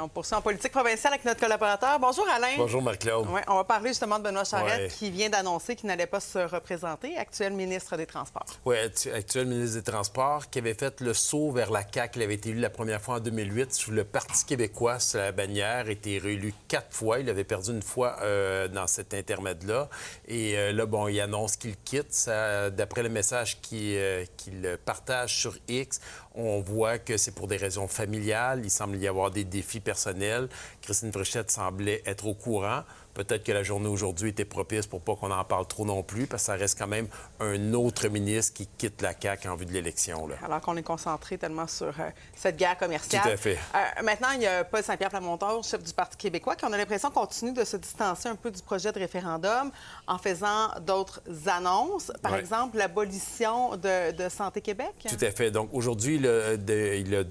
On poursuit en politique provinciale avec notre collaborateur. Bonjour Alain. Bonjour Marc-Claude. Ouais, on va parler justement de Benoît Charette qui vient d'annoncer qu'il n'allait pas se représenter, actuel ministre des Transports. Oui, actuel ministre des Transports, qui avait fait le saut vers la CAQ. Il avait été élu la première fois en 2008 sous le Parti québécois, sous la bannière, été réélu 4 fois. Il avait perdu une fois dans cet intermède-là. Et là, bon, il annonce qu'il quitte. D'après le message qu'il partage sur X, on voit que c'est pour des raisons familiales. Il semble y avoir des défis personnels. Christine Fréchette semblait être au courant. Peut-être que la journée aujourd'hui était propice pour pas qu'on en parle trop non plus, parce que ça reste quand même un autre ministre qui quitte la CAQ en vue de l'élection. Alors qu'on est concentré tellement sur cette guerre commerciale. Tout à fait. Maintenant, il y a Paul Saint-Pierre Plamondon, chef du Parti québécois, qui, on a l'impression, continue de se distancer un peu du projet de référendum en faisant d'autres annonces. Par exemple, l'abolition de Santé Québec. Tout à fait. Donc, aujourd'hui, il a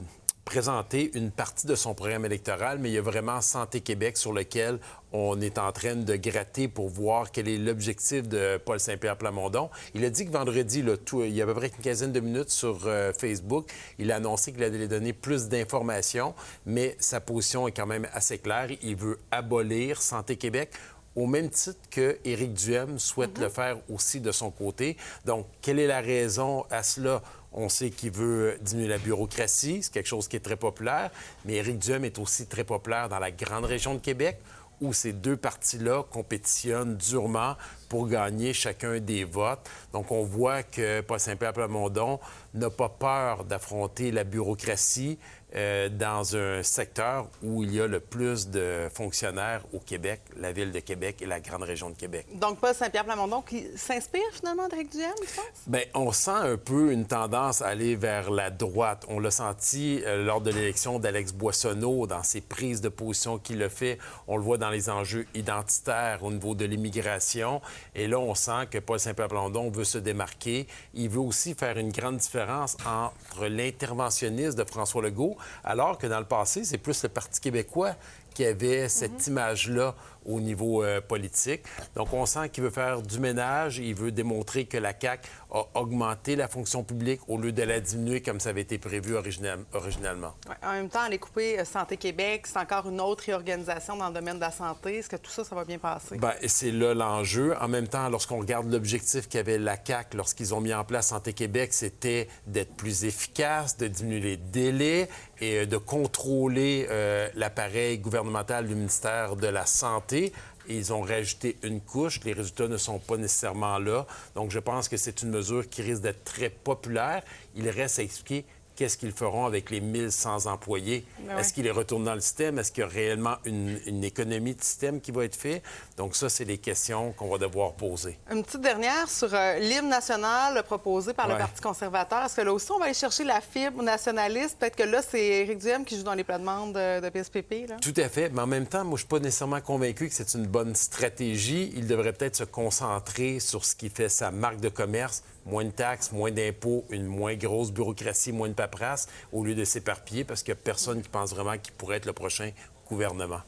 présenté une partie de son programme électoral, mais il y a vraiment Santé Québec sur lequel on est en train de gratter pour voir quel est l'objectif de Paul Saint-Pierre Plamondon. Il a dit que vendredi, il y a à peu près une quinzaine de minutes sur Facebook, il a annoncé qu'il allait donner plus d'informations, mais sa position est quand même assez claire. Il veut abolir Santé Québec, au même titre qu'Éric Duhem souhaite le faire aussi de son côté. Donc, quelle est la raison à cela? On sait qu'il veut diminuer la bureaucratie, c'est quelque chose qui est très populaire, mais Éric Duhem est aussi très populaire dans la grande région de Québec, où ces deux partis-là compétitionnent durement pour gagner chacun des votes. Donc, on voit que Paul Saint-Pierre Plamondon n'a pas peur d'affronter la bureaucratie dans un secteur où il y a le plus de fonctionnaires au Québec, la Ville de Québec et la grande région de Québec. Donc, Paul Saint-Pierre Plamondon qui s'inspire finalement d'Éric Duhem, tu penses? Bien, on sent un peu une tendance à aller vers la droite. On l'a senti lors de l'élection d'Alex Boissonneau, dans ses prises de position qu'il a fait. On le voit dans les enjeux identitaires au niveau de l'immigration. Et là, on sent que Paul Saint-Pierre Plamondon veut se démarquer. Il veut aussi faire une grande différence entre l'interventionniste de François Legault, alors que dans le passé, c'est plus le Parti québécois qui avait cette image-là au niveau politique. Donc, on sent qu'il veut faire du ménage. Il veut démontrer que la CAQ a augmenté la fonction publique au lieu de la diminuer comme ça avait été prévu originalement. Ouais, en même temps, aller couper Santé Québec, c'est encore une autre réorganisation dans le domaine de la santé. Est-ce que tout ça, ça va bien passer? Bien, c'est là l'enjeu. En même temps, lorsqu'on regarde l'objectif qu'avait la CAQ lorsqu'ils ont mis en place Santé Québec, c'était d'être plus efficace, de diminuer les délais et de contrôler l'appareil gouvernemental du ministère de la Santé. Et ils ont rajouté une couche. Les résultats ne sont pas nécessairement là. Donc, je pense que c'est une mesure qui risque d'être très populaire. Il reste à expliquer qu'est-ce qu'ils feront avec les 1100 employés. Est-ce qu'ils les retournent dans le système? Est-ce qu'il y a réellement une économie de système qui va être faite? Donc ça, c'est les questions qu'on va devoir poser. Une petite dernière sur l'hymne national proposé par le Parti conservateur. Est-ce que là aussi, on va aller chercher la fibre nationaliste? Peut-être que là, c'est Éric Duhem qui joue dans les plates-bandes de PSPP. Là. Tout à fait. Mais en même temps, moi, je ne suis pas nécessairement convaincu que c'est une bonne stratégie. Il devrait peut-être se concentrer sur ce qui fait sa marque de commerce. Moins de taxes, moins d'impôts, une moins grosse bureaucratie, moins de paperasse, au lieu de s'éparpiller, parce qu'il n'y a personne qui pense vraiment qu'il pourrait être le prochain gouvernement.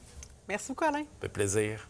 Merci beaucoup, Alain. Ça fait plaisir.